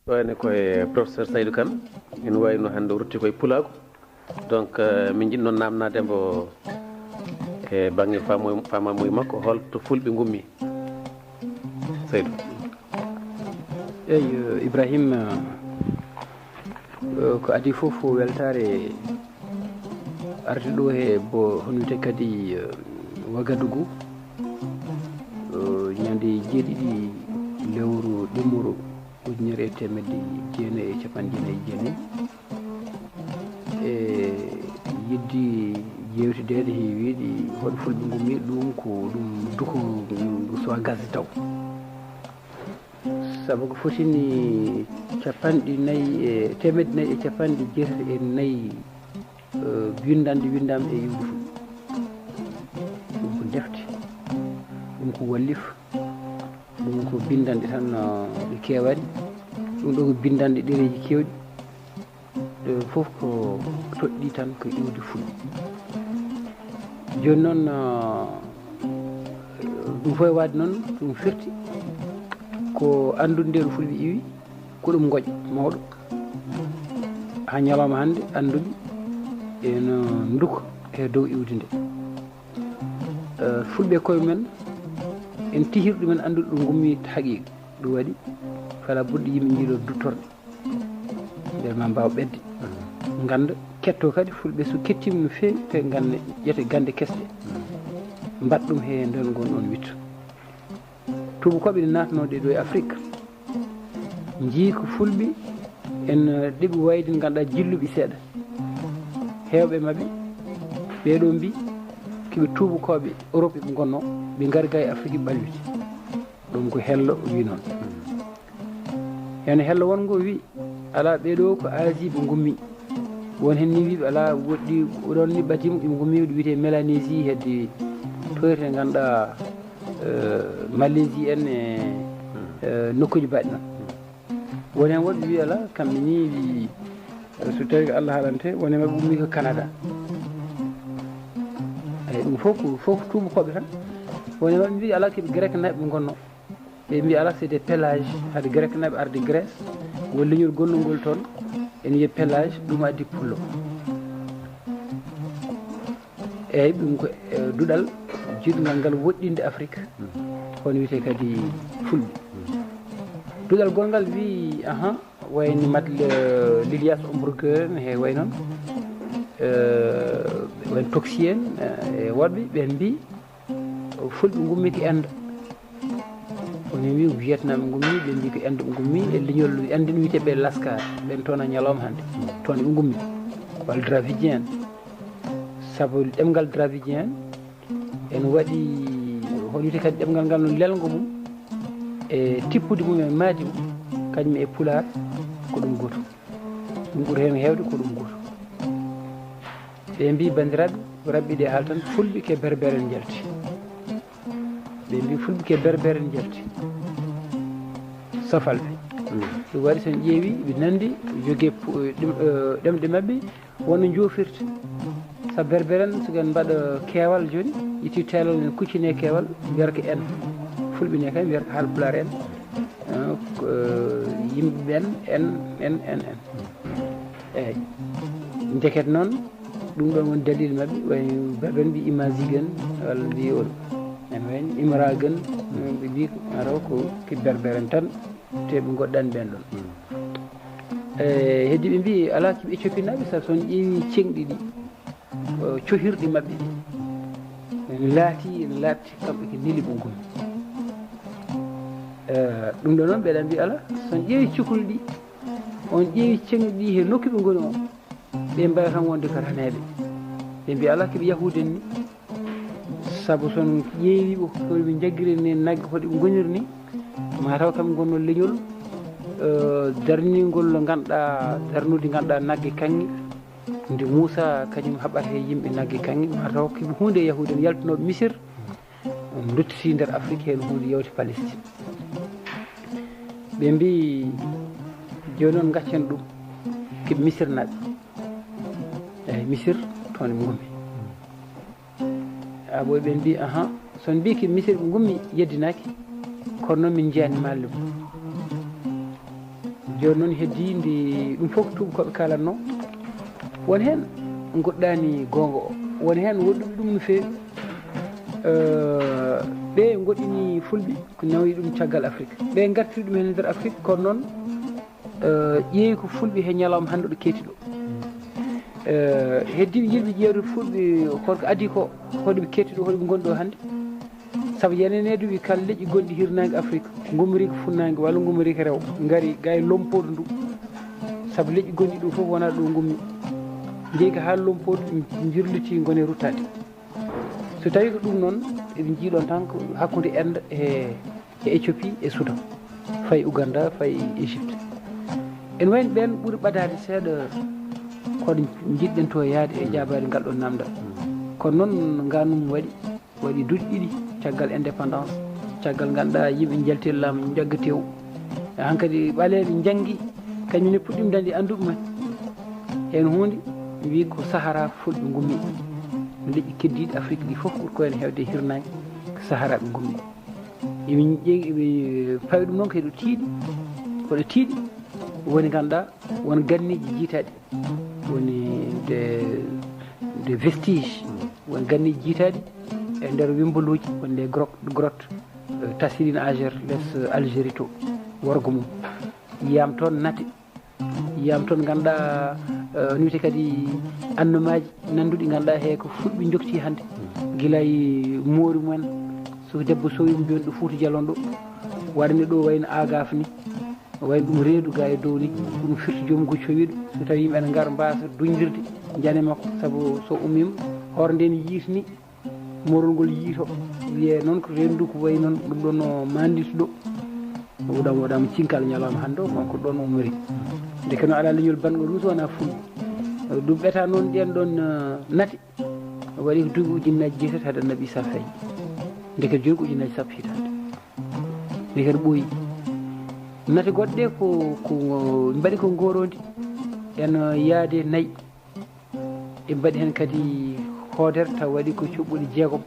wayne koye professeur Saydou Kane ina wayno hannde rutti koye Pulago donc min jiɗi noon namdademo e banggue famamuye makko holto fulɓe gummi Saydou. eyyi Ibrahima ko adi foof weltare arde ɗo he bo hono wiyete kadi Wagadugu ñande jeeɗiɗi lewru ɗimmuru 1999 e yiddi yewtidede heewiɗi hoɗo fulɓe gummi ɗum ko ɗum duko sowa gasde taw saabu ko fotini capanɗe nayyi e temedde nayyi e capanɗe jeetati e nayyi windande windama e yiwde fulɓe ɗum ko defte ɗum ko wallif ɗum ko bindanɗe tan ɗe kewani ɗum ɗo ko bindanɗe ɗereji kewɗi fof ko toɗɗi tan ko iwde fulɓe joni noon ɗum fof e wadde noon ɗum firti ko andude nde ɗo fulɓe iwi ko ɗum goƴa mawɗo ha ñalawma hannde andude eno duka e dow iwde nde fulɓe koye men en tihir ɗumen andude ɗo gummi haqiqa ɗum waɗi fala budde yimɓe jiiɗo duttorɗe nder ma mbawa ɓedde ganda ketto kadi fulɓe so kettima no fewi te gande ƴete gande kesɗe mbaɗ ɗum he nder gon ɗon witto tubakoɓe ne natanoɗe ɗo e Afrique jii ko fulɓe en ɗeɓi wayde ganduɗa jilluɓe seeɗa hewɓe mabɓe ɓeɗo mbi koɓe tubakoɓe Europe ɓe gonno ɓe gari ga e Afrique ɓalwiti ɗum ko hello wi noon hen hello wongo wi ala ɓeɗo ko Asie ɓe gummi won hen ni wiɓe ala woɗɗi ɗon ni ɓatima ɓe gummi ɗo wiyete Mélanésie hedde toyte ganduɗa Malaisie en e nokkuji mbaɗi noon woni hen woɗɓe wi ala kamɓe ni wi so tawi ko Allah haalante woni mabɓe ummi ko Canada eyyi ɗum fof ko tubakoɓe tan woni mabɓe mbi ala koɓe grec naɓe ɓe gonno ɓe mbi ala c'est des pélages hade grec naɓe arde Grèce won leñol gonnolngol toon en wiye pélage ɗum addi pullo eyyi ɗum ko duɗal jiɗgal ngal woɗɗinde Afrique hono wiyete kadi fulɓe duɗal gongal wi wayni Madle Lilias Ombrugeux en he way noon wen Toxi en e woɗɓe ɓen mbi fulɓe gummi ko enda woni wi ko Vietnam ɓe gummi ɓe mbi ko enda ɓe gummi e leñol ende ɗum wiyete ɓe Lascar ɓen toon a ñalawma hannde toon ɓe gummi walla Dravidien saabu ɗemgal Dravidien en waɗi hono wiyete kadi ɗemgal ngal no lelgo mum e tippude mum e maadi mum kañum e Pulaar ko ɗum goto ɗum ɓuuri hen hewde ko ɗum goto ɓe mbi bandiraɓe rabɓe ɗe haal tan fulɓe ke berbere en jalti ɓe mbi fulɓe ke berbere en jalti safalɓe ɗum waɗi sen ƴeewi ɓe nandi jogue ɗemɗe mabɓe wonno jofirta sa berbere en soken mbaɗa keewal joni ƴetti telal en kuccine keewal mbiyata ko en fulɓe ne kay mbiyata ko haalpulaar en yimɓe ɓen en eyyi deket noon ɗum ɗon woni dalil mabɓe way berbere mbi imazigen walla mbi oɗo en wayni imragen ɓe mbi araw ko berbere en tan te ɓe goɗɗani ɓen ɗon heddi ɓe mbi ala koɓe éthiopinaɓe saabu son ƴeewi cengɗi ɗi cohirɗi mabɓe ɗi ene laati kamɓe ko neli ɓe gummi ɗum ɗo noon ɓeɗa mbi ala son ƴeewi cukalel ɗi on ƴeewi cengɗi ɗi he nokku ɓe goni o ɓe mbawi tan wonde ko raneɓe ɓe mbi ala koɓe yahuden ni saabu son ƴeewiɓe koɓe jagguirini naggue hoɗe ɓe goniri ni mataw kamɓe gonno leñol darnigol ganduɗa darnude ganduɗa naggue kanŋe nde Moussa kañum haɓata he yimɓe naggue kanŋe mataw koɓe hunde yahude en yaltanoɓe Misir dottiti nder Afrique hen hunde yewte Palestine ɓe mbi joni noon gaccen ɗum koɓe Misir naɓe eyyi Misir toon ɓe gummi ɓoy ɓe mbi son mbi koɓe Misir ɓe gummi yeddinaki kono noon min jeyani malle mum joni noon heddi ndi ɗum fof ko tubakoɓe kalatno won hen goɗɗani gonga o won hen woɗɗuɓe ɗum no feewi ɓe goɗɗini fulɓe ko nawi ɗum caggal afrique ɓe gartiri ɗum hen e nder afrique kono noon ƴeewi ko fulɓe he ñalawma hande ɗo keeti ɗo heddiɓe yiɗɓe ƴeewde fulɓe holko adi ko hoɗoɓe ketti ɗo hoɗoɓe gonɗo hannde saabu yeneneduɓe kala leƴƴi gonɗi hirnangue afrique gummori ko funnague walla gummori ko rew gaari ga e lompoɗo ndu saabu leƴƴi gonɗi ɗo foof wona ɗo gummi jeeyi ko ha lompoɗo jirliti gone ruttade so tawi ko ɗum noon eɓe jiiɗon tan ko hakkude inde e éthiopie e soudan fayi ouganda fayi égypte en wayno ɓen ɓuuri ɓadade seeɗa kono jiɗɗen to yaade e jaabade ngal ɗon namdal kono noon ganum waɗi duuɗi ɗiɗi caggal indépendance caggal ganduɗa yimɓe jaltel laamu jaggatew hankkadi ɓaleɓe janggi kañumne puɗɗima dañde anduɓe men hen hunde wi ko sahara fulɓe gummi leƴƴi keddiɗi afrique ɗi foof ɓuuri ko hen hewde hirnangue ko sahara ɓe gummi eɓe pawi ɗum noon ko ɗo tiiɗi koɗo tiiɗi woni ganduɗa won ganniji jiitaɗi woni de vestige won ganniji jiitaɗi e nder wimbaluji wonde grotte Tassirine Ager less Algérie to worgo mum yiyam toon nate yiyam toon ganduɗa no wiyete kadi annamaji nanduɗi ganduɗa he ko fulɓe jokti hande guila e moori mumen so debbo sowima joni ɗo Fouta Djalon ɗo waɗani ɗo wayno agaf ni wayno ɗum reedu ga e dow ni ɗum firti joomum ko cowiɗo so tawi yimɓe ene gara mbasa duñdirde jane makko saabu so ummima hoore nde ne yiitani morol ngol yiito wiye noon ko rendu ko wayi noon ɗum ɗon no mandito ɗo woɗama cinkal ñalawma hande o ko ɗon umori nde keno ala leñol banɗo ɗum so wona fulɓe ɗum ɓeta noon ɗen ɗon nate waɗi ko duuɓi ujunnaji jeetati haade annabi Issa feeñ ndeke joni ko ujunnaji sappo hitande ndeke ɓooyi nate goɗɗe ko mbaɗi ko gorondi en yaade nayyi e mbaɗi hen kadi hoodere taw waɗi ko cuɓɓuɗe jeegom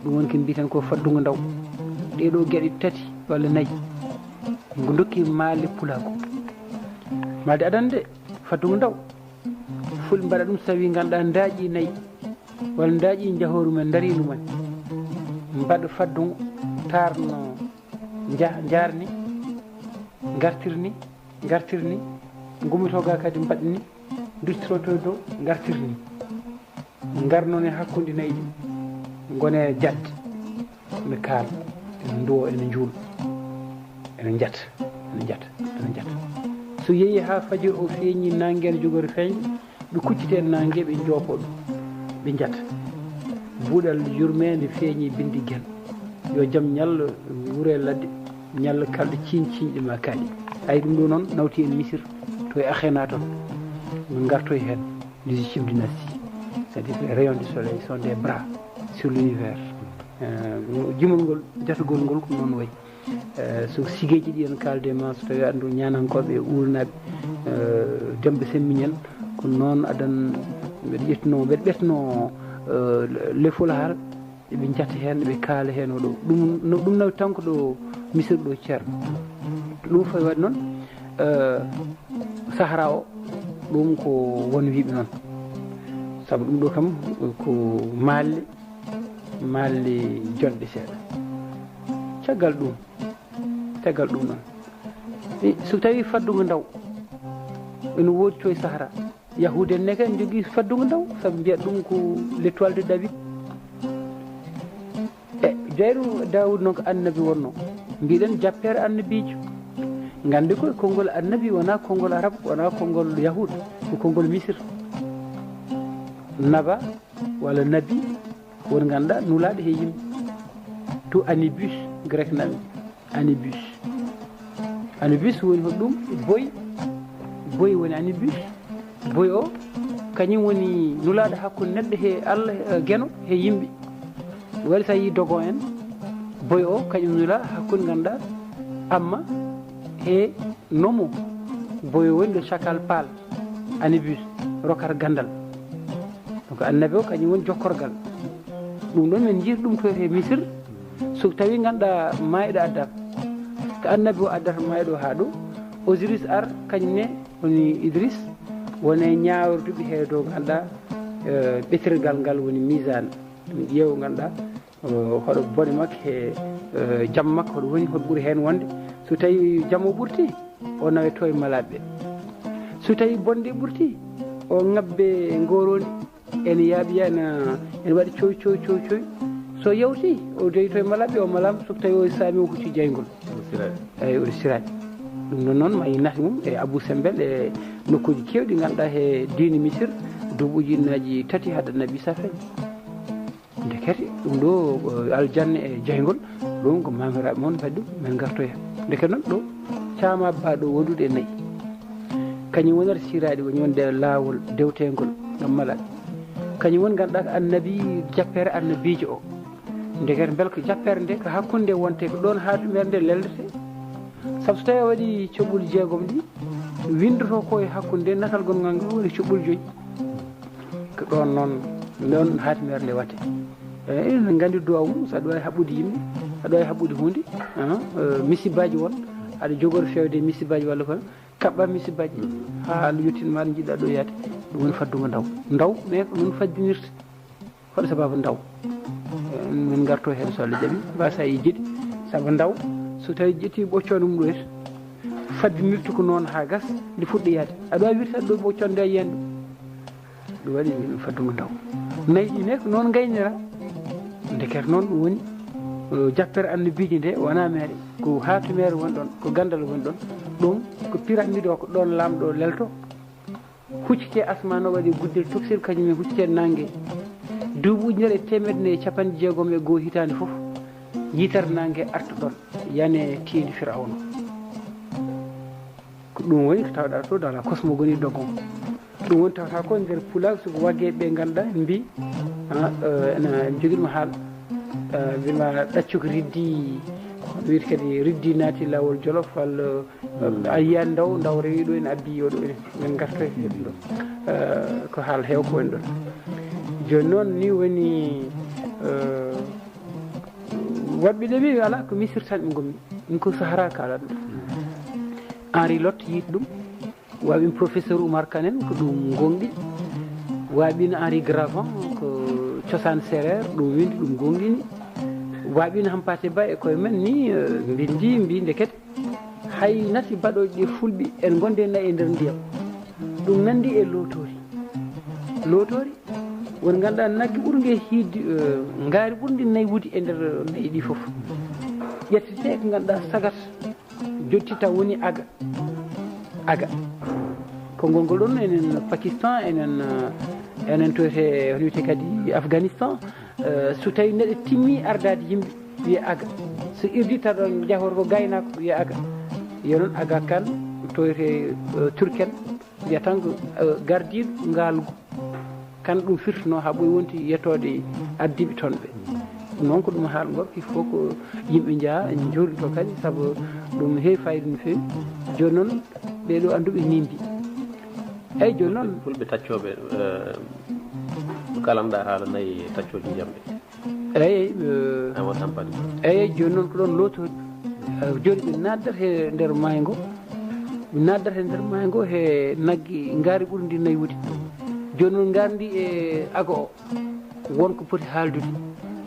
ɗum woni ko mbiten ko faddugo ndaw ɗeɗo gueɗe tati walla nayyi ngo dokki maalle pulago malde adande faddugo ndaw fulɓe mbaɗa ɗum so tawi ganduɗa daaƴi nayyi walla daaƴi jahoru men daari ɗumen mbaɗa faddugo tarno jarni gartirni gummitoga kadi mbaɗni duttiroto dow gartirni garnoon e hakkude nayyi ɗi gone jadde ene kaala ene duwo ene juula ene jata so yeehi ha fajir o feeñi nanguel jogori feeñde ɓe kuccite nangue ɓe joopo ɗum ɓe jata buuɗal yurmede feeñi bindi guel yo jaam ñallo wuure ladde ñalla kalɗo ciñɗe ma kaaɗi hay ɗum ɗo noon nawti en misir to e akhena toon min gartoy hen légitime dynastie c'est-à-dire que les rayons du soleil sont des bras sur l'univers jimol ngol jatugol ngol ko noon wayi so sigeji ɗi en kalde ma so tawi andu ñanankoɓe urnaɓe demɓe semmiñen ko noon adan mbeɗa ɓetno lefol haal eɓe jata hen eɓe kaala hen oɗo ɗum nawi tan ko ɗo misirɗo ceerno ɗum foy waɗi noon sahara o ɗum ko won wiɓe noon saabu ɗum ɗo kam ko malle jonɗe seeɗa caggal ɗum noon so tawi faddugo ndaw ene woodi to e sahara yahude en neke en jogui faddugo ndaw saabu mbiyat ɗum ko l'étoile de David jeyru Daoud noon ko annabi wonno mbiɗen jappere annabijo gande koye konngol annabi wona konngol arabe wona konngol yahude ko konngol misir naba walla nabi won ganduɗa nulaɗo he yimɓe to anibus grec nami anibus woni hoɗum boy woni anibus boy o kañum woni nulaɗo hakkude neɗɗo he Allah gueno he yimɓe waɗi sa yi dogon en boy o kañum nula hakkude ganduɗa amma he nomo boy woni ɗo chacal pal anibus rokar gandal donc annabi o kañum woni jokkorgal ɗum ɗon min jiiri ɗum to e misir so tawi ganduɗa mayɗo addata ko annabi o addata mayɗo ha ɗo Osiris ar kañne woni Idris woni ñaawruɓe he dow ganduɗa ɓetirgal ngal woni misane ƴeewo ganduɗa hoɗo bone makko e jaam makko hoɗo woni hoɗo ɓuuri hen wonde so tawi jaam o ɓurti o naweto e malaɓeɓe so tawi bonde ɓurti o ngabbe ngoroni ene yaaɓiya ene waɗi coy so yawti o deyto e malaɓe o malama so tawi o saami o hucci jaygol eyyi oɗo siraji ɗum ɗon noon ma nati mum e Abou Sembel e nokkuji kewɗi ganduɗa he diine Misir duuɓuji ujunaji 3 haɗa naɓi sa feeñ ndekete ɗum ɗo aljanna e jaygol ɗum ko mamiraɓe moon mbaɗi ɗum min gartoya ndeke noon ɗo cama baɗo wondude e nayyi kañum wonata siraɗi woni wonde laawol dewtegol ngam malaɓe kañum woni ganduɗa ko annabi jappere annabijo o ndekete beel ko jappere nde ko hakkude wonte ko ɗon haadumere nde leldete saabu so tawi a waɗi coɓɓuli 6 ɗi windoto ko e hakkude natal gongal ngal woni coɓɓuli 5 ko ɗon noon haadumere nde watte eyyi en gandi duwaw mum so aɗa wawi haɓɓude yimɓe aɗa wawi haɓɓude hunde misibaji won aɗa jogori fewde misibaji walla kono kaɓɓa misibaji ha yettinma ɗo jiɗɗa ɗo yaade ɗum woni faddugo ndaw mais ko ɗum faddinirta hoɗo sababu ndaw min garto hen so Allah jaaɓi mbasa e jiiɗi saabu ndaw so tawi ƴetti ɓoccode mum ɗo et faddinirta ko noon ha gas nde fuɗɗo yaade aɗa wawi wirtade ɗo ɓoccode nde yiyen ɗum waɗi faddugo ndaw nayyi ɗi ne ko noon gaynira ndekete noon ɗum woni jappere annabijo nde wona meere ko hatumere woni ɗon ko gandal woni ɗon ɗum ko pyramide o ko ɗon lamɗo lelto huccite asman o waɗi guddel toksir kañum e huccite nangue duuɓi ujunere e temedde 61 hitande foof yitere nangue arta ɗon yane tiidi firawno ko ɗum woni ko tawɗa to dans la cosmogonie donc ɗum woni tawata ko nder pulaar soko waggeɓe ganduɗa mbi ene joguiɗum haal mbima ɗaccu ko riddi wiyete kadi riddi naati lawol jolof walla a yiyani ndaw rewi ɗo ene abbi oɗo ene min garto e ɗum ɗo ko haal heew ko woni ɗon joni noon ni woni waɗɓe ɗe ɓe ala ko Misir tan ɓe gommi ɗum ko Sahara ka ala ɗum Henri Lotte yiiti ɗum waɓin professeur Oumar Kane en ko ɗum gonɗi waɓino Henri Gravant ko cosaan séréer ɗum windi ɗum gonɗini waɓino Hampâté Bâ e koye men ni bindi mbi ndekete hay nati baɗoje ɗi fulɓi en gonde nayyi e nder ndiyam ɗum nandi e lootori woni ganduɗa naggue ɓuurgue hiidde ngaari ɓurdi nayyi wuudi e nder nayyi ɗi foof ƴettete ko ganduɗa sagat jotti taw woni aga ko ngolngol ɗon enen Pakistan enen toyte hono wiyete kadi Afghanistan so tawi neɗɗo timmi ardade yimɓe wiye aga so irdi taɗo jahor ko gaynako wiye aga yo noon aga kan toyte turken wiya tan ko gardiɗo ngaalgu kan ɗum firtino ha ɓoyi wonti yettode addiɓe toon ɓe ɗum noon ko ɗum haalgol il faut ko yimɓe jaaha jurɗito kadi saabu ɗum heewi fayida no feewi joni noon ɓeɗo anduɓe nimbi eyyi joni noon fulɓe taccoɓe kalamɗa haala nayyi taccoji jamɓe eyyi awa tampani eyyi joni noon ko ɗon lootori joni ɓe naddata e nder maayo ngo ɓe naddata e nder maayo ngo he naggue ngaari ɓuuri ndi nayyi wuudi joni noon ngaari ndi e aga o wonko poti haaldude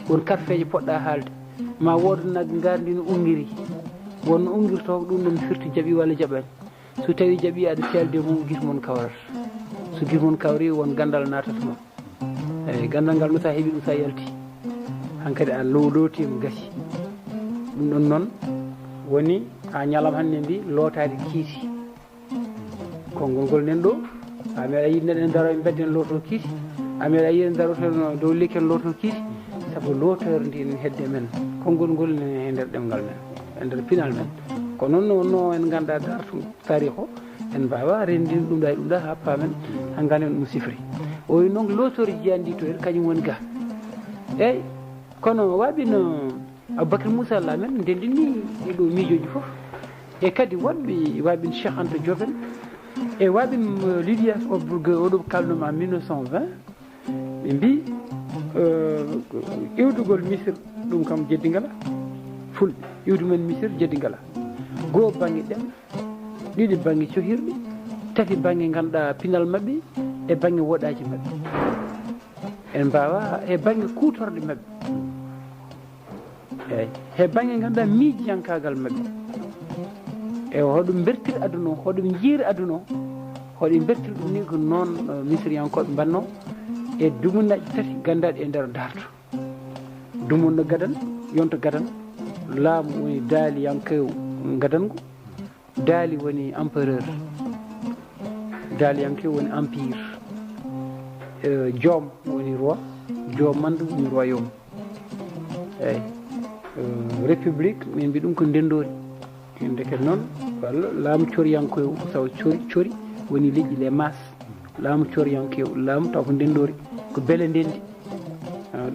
won karfeje poɗɗa haalde ma wooda naggue ngaari ndi no unguiri wonno unguirto ko ɗum ɗon firti jaaɓi walla jaɓani so tawi jaaɓi aɗa selde mum guite moon kawrata so guite moon kawri won gandal natata ma eyyi gandal ngal no sa heeɓi ɗum sa yalti hankkadi a lootima gasi ɗum ɗon noon woni ha ñalama hannde ndi lootade kiiti konngol ngol nen ɗo a meeɗa yiide neɗɗo en daro e bedde en looto kiiti a meeɗa yiide en daroto dow lekki en looto kiiti saabu lootere ndi en hedde men konngol ngol ne e nder ɗemgal men e nder pinal men ko noon no en ganda darto tarih o en mbawa rendin ɗum ɗa e ɗum ɗa ha paamen ha ganden ɗum sifri o wi noon lootori jiyandi to en kañum woni ga eyyi kono waɓino Aboubacry Moussa Alla men ndendini ɗiɗo miijoji foof e kadi wonɓe waɓin Cheikh Anta Diop en e waɓin Lydia Obrgue oɗo kalnoma en 1920 ɓe mbi iwdugol Misir ɗum kam jeddi ngala fulɓe iwdu men Misir jeddi ngala goo banggue ɗem ɗiɗi banggue cohirɗe tati banggue ganduɗa pinal mabɓe e banggue woɗaji mabɓe en mbawa e banggue kutorɗe mabɓe eyyi he banggue ganduɗa miijiyankagal mabɓe e hoɗum bertir aduna o hoɗum jiiri aduna o hoɗum bertir ɗum ni ko noon misriyankoɓe mbanno e dumunaji tati gandaɗi e nder darto dumunno gadan yonto gadan laamu woni daaliyankew gadango daali woni empereur daaliyankew woni empire joom woni roi joom mandu woni royaume eyyi république min mbi ɗum ko ndendori deke noon walla laamu coriyankow saw cori woni leƴƴi les mas laamu coriyankew laamu taw ko ndendori ko beele ndendi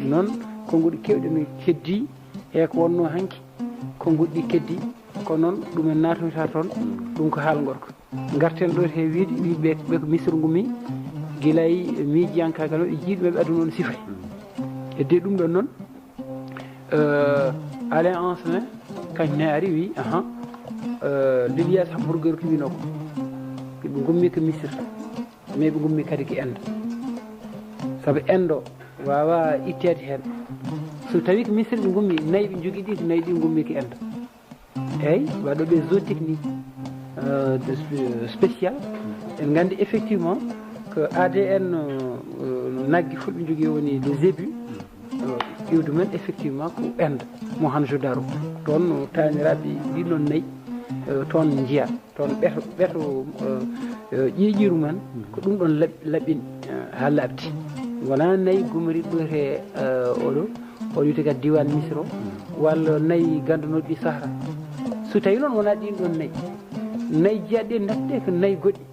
noon konguɗi kewɗi no keddi e ko wonno hanki konguɗi keddi ko noon ɗum en natoyta toon ɗum ko haal gorko garten ɗo he wiide wiɓe ko misre ngumi guilay miijiyankagal ɗe jiiɗumeɓe aduna on sifri hedde ɗum ɗon noon Alain Ancelin kañum ne ari wi L'Ilias Hamburger ko wino ko ɓe gummi ko misre mais ɓe gummi kadi ko inde saabu endo wawa ittede hen so tawi ko misre ɓe gummi nayyi ɓe jogui ɗi ko nayyi ɗi gummi ko inde eyyi waɗoɓe zone technique spécial en gandi effectivement que ADN naggue fulɓe jogui woni les ébus iwde men effectivement ko inde Mohenjo-Daro toon taniraɓe ɗiɗon nayyi toon jiiya toon ɓeeto ƴiƴiru men ko ɗum ɗon laɓɓini ha labdi wona nayyi gumoriɗo ɗo te oɗo wiyete kadi diwan misre o walla nayyi gandanoɗi ɗi sahara so tawi noon wona ɗin ɗon nayyi jiyaɗe natɗe ko nayyi goɗɗi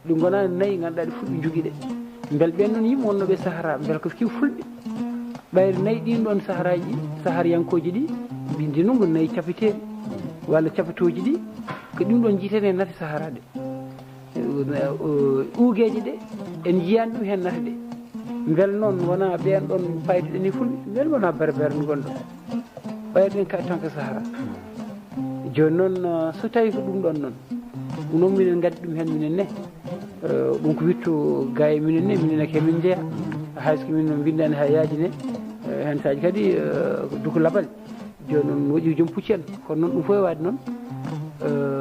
ɗi gona nayyi ganduɗa ɗe fulɓe jogui ɗe beel ɓen noon yimɓe wonnoɓe sahara beel ko kiw fulɓe ɓayde nayyi ɗin ɗon saharaji ɗi sahariyankoji ɗi mbindi noon ko nayyi capiteɗi walla capitoji ɗi ko ɗum ɗon jiitene nati sahara ɗe ugueji ɗe en jiyani ɗum hen nati ɗe beel noon wona ɓen ɗon payde ɗeni fulɓe beel wona berbere gonɗo ɓayɗen ka tan ko sahara joni noon so tawi ko ɗum ɗon noon ɗum noon minen gaddi ɗum hen minen ne ɗum ko witto ga e minen ne minen ke min jeeya hayso min no bindani ha yaaji ne hen saji kadi duko labal joni noon waɗi joom pucci en kono noon ɗum fof e waade noon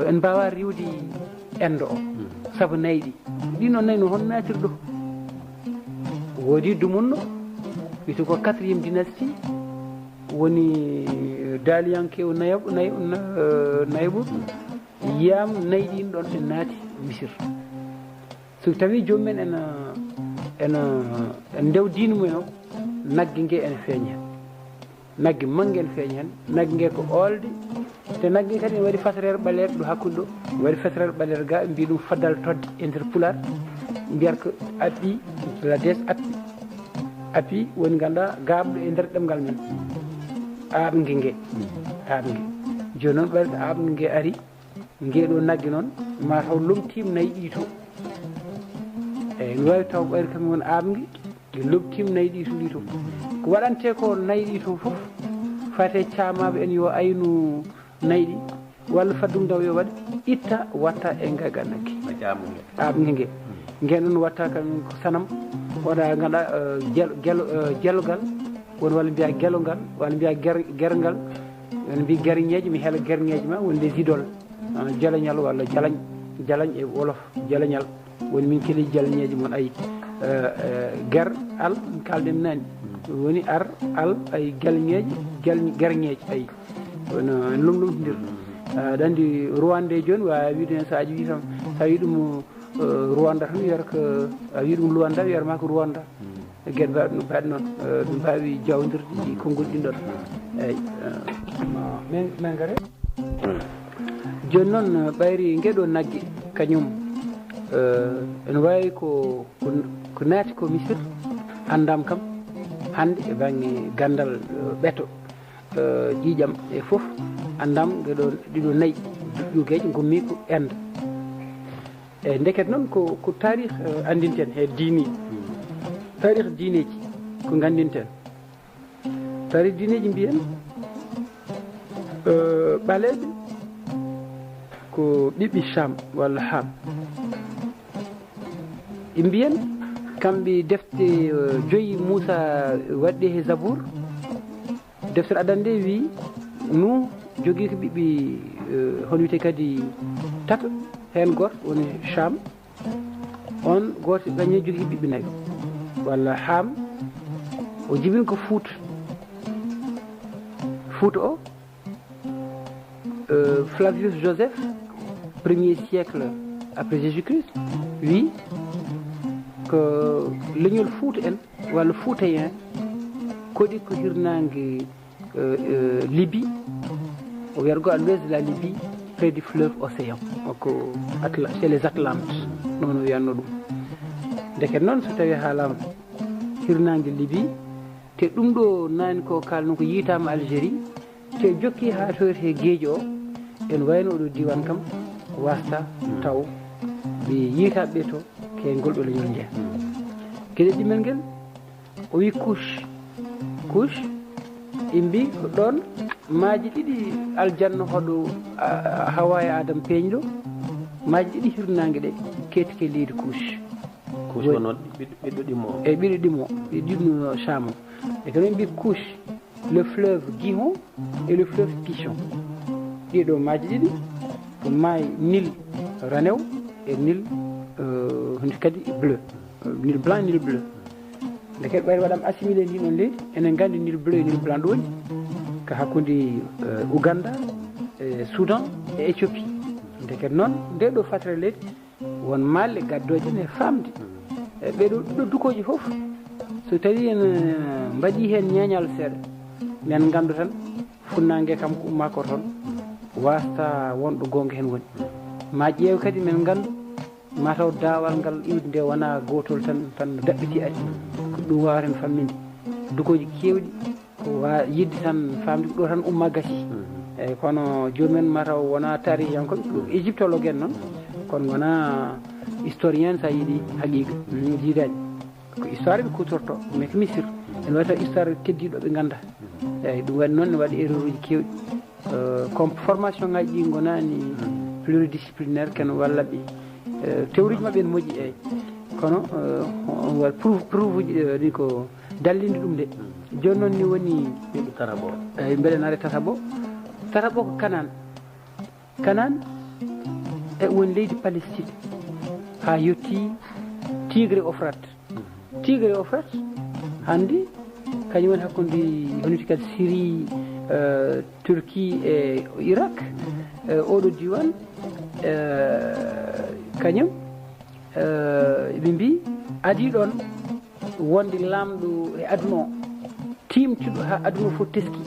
en mbawa riwde endo o saabu nayyi ɗi ɗi noon nayyi no hono natir ɗo woodi dumunno wiyete ko 4e dynastie woni daaliyankew naybo yiyam nayyi ɗin ɗon ɗe naati misir so tawi jomumen ena ndew diine mumen o naggue gue ene feeña hen naggue manggue ene feeña hen naggue gue ko olde te naggue kadi ne waɗi fasarere ɓaleere ɗo hakkude ɗo waɗi fasarere ɓaleere ga ɓe mbi ɗum faddal todde e nder pular mbiyata ko appi la des appi woni ganduɗa gabɗo e nder ɗemgal men aɓgue gue joni noon ɓayde aɓgue gue ari gueɗo naggue noon mataw lomtima nayyi ɗi to eyyi ne wawi taw ɓayde kamen woni aɓgue ɗi lomtima nayyi ɗi to ɗi to ko waɗante ko nayyi ɗi to foof fate camaɓe en yo aynu nayyi ɗi walla faddum daw yo waɗa itta watta e gaga naggue aɓgue gue guen ɗon watta kamen ko sanam wona ganduɗa jelogal woni walla mbiya guelogal walla mbiya guergal wona mbi guerñeji mi heela guerñeji ma woni les idoles jalañal walla jalañ e wolof jalañal woni min keeli jalañeji moon ayi guer al kalɗen nani woni ar al ay guelñeji guerñeji ayi wono en lomlomtodir aɗa andi Rwanda joni wawi wiide hen saji wi tan sa wi ɗum Rwanda tan wiyata ko a wi ɗum Luanda wiyatama ko Rwanda gueɗe mbaɗe no mbaɗe noon ɗum mbawi jawdirde ɗi konngol ɗin ɗon eyyi min gare joni noon ɓayri gueɗo naggue kañum ene wawi ko naati ko misir andam kam hande e banggue gandal ɓeeto ƴiƴam e foof andam ɗiɗo nayyi juugueje gummi ko inde eyyi ndeket noon ko tarih andinten he diini tarih diineji ko gandinten tarih diineji mbiyen ɓaleɓe ko ɓiɓɓi Cham walla Ham ɓe mbiyen kamɓe defte joyi Moussa waɗɗe he Zabour deftere adan nde wi nu jogii ko ɓiɓɓi hono wiyete kadi tata heen goto woni Cham on goto ɓañe jogii ɓiɓɓi nayi walla Ham o jibin ko Fouta o Flavius Joseph 1er siècle après Jésus-Christ wi ko leñol Fouta en walla Foutayen koɗi ko hirnangue Libye o wiyata à l'ouest de la Libye près du fleuve Océan ko c'est les Atlantes noon o wiyanno ɗum ndeket noon so tawi haalama hirnangue Libye te ɗum ɗo nani ko kalno ko yitama Algérie te jokki ha toyte gueejo o en wayno oɗo diwan kam wasta taw ɓe yiitaɓe to ke ngolɗo leñol jeeya gueɗe ɗimel nguel o wi couche imbi ko ɗon maaji ɗiɗi aljanna hoɗo Hawa e Adama peeñɗo maaji ɗiɗi hirnangue ɗe ketike leydi couche wono ɓiɗɗo ɗimmo eyyi ɓiɗɗo ɗimmo ɗiɗno Cham e ko noon mbi couche le fleuve Gihon et le fleuve Pichon ɗiɗo maaji ɗiɗi ko maayi Nil ranew e Nil hunde kadi bleu Nil blanc Nil bleu nde kadi ɓayde waɗama assimilé ndi ɗon leydi enen gandi Nil bleu e Nil blanc ɗo woni ko hakkude Ouganda e Soudan e Éthiopie nde kadi noon nde ɗo fatra leydi won malle gaddoje ne famde e ɓeɗo ɗiɗo dukoji foof so tawi en mbaɗi hen ñeñal seeɗa men gandu tan funnague kam ko ummako toon wasta wonɗo gonga hen woni ma ƴeew kadi men gandu mataw daawal ngal iwde nde wona gotol tan daɓɓiti ari ko ɗum wawata famminde dukoji kewɗi ko yidde tan famde ko ɗo tan umma gasi eyyi kono jomumen mataw wona tarihiyankoɓe égyptologue en noon kono wona historien sa yiiɗi haqiqa jiidani ko histoire ɓe kutorto mais ko misir ene wawi taw histoire keddiɗo ɓe ganda eyyi ɗum waɗi noon ne waɗi erreur uji kewɗi comme formation ngaji ɗi gonani pluridisciplinaire ken wallaɓe théorie mabɓe ne moƴƴi eyyi kono on waɗa prouve uji ɗi ko dallinde ɗum de joni noon ni woni ɓiɓɓe Tarabo eyyi mbeɗenare Tarabo ko Canaan e woni leydi Palestine ha yetti Tigre Euphrate hande kañum woni hakkude honiti kadi Syrie Turquie e Irak oɗo diwan kañum ɓe mbi adi ɗon wonde lamɗo e aduna o timtiɗo ha aduna fof teski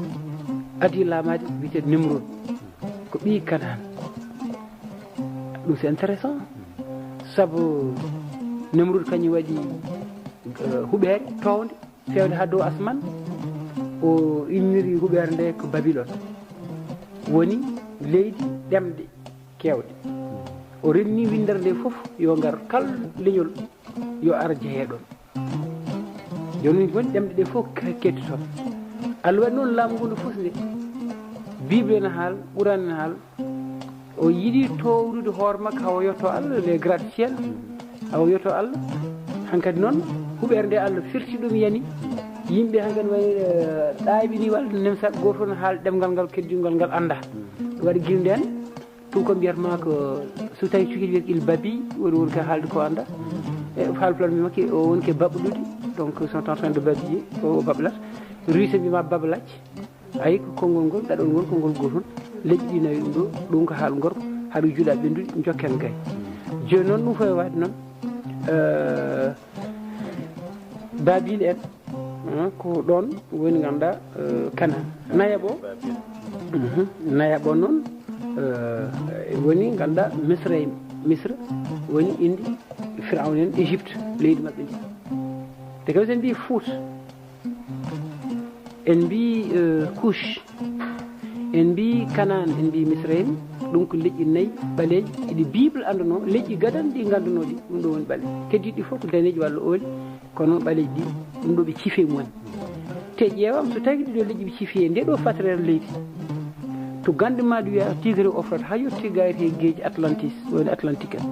adi laamade wiyete Nimrod ko ɓi Canaan ɗum c'est intéressant saabu Nimrod kañum waɗi huɓere towde fewde ha dow asman o inniri huɓere nde ko Babylone woni leydi ɗemɗe kewɗe o renni windere nde foof yo ngar kal leñol yo ara jeeyeɗon joni woni ɗemɗe ɗe fof kettitoon Allah waɗi noon laamu ngu ndu fof nde bible ne haal ɓuran ne haal o yiɗi towrude hoore makko hawo yetto Allah les gratte-ciel hawo yetto Allah hankkadi noon huɓere nde Allah firti ɗum yani yimɓe hankkadi wayi ɗaaɓini walde nemsaɓe goto ne haal ɗemgal ngal keddingol ngal anda waɗi guil nden ɗum ko mbiyatma ko so tawi cukiɗi wiyata il babi woni ko haalde ko anda e haalpulaar mbimaki o woni ke baɓɗude donc sont en train de babiller o bablat ruise mbima babalacce ayi ko konngol ngol ɗaɗol ngol konngol gotol leƴƴi ɗi nawi ɗum ɗo ɗum ko haal gorko haɗa juuɗa ɓenduɗi jokken gay joni noon ɗum foye waade noon babil en ko ɗon woni ganduɗa Canaan nayaɓo noon woni ganduɗa Misra woni inde Firawna en Égypte leydi mabɓe ndi te kadi sen mbi Fouta en mbi Couche en mbi Canaan en mbi Misrayim ɗum ko leƴƴi nayyi ɓaleeji ɗiɗi bible anduno leƴƴi gadan ɗi ganduno ɗi ɗum ɗo woni ɓale keddiɗi fof ko daneji walla ooli kono noon ɓaleeji ɗi ɗum ɗo ɓe ciife mum woni te ƴeewam so tawi ɗiɗo leƴƴi ɓe ciife nde ɗo fatrere leydi to gande maɗo wiya tigre offrata ha yetti gayri he gueji atlantis woni atlantique en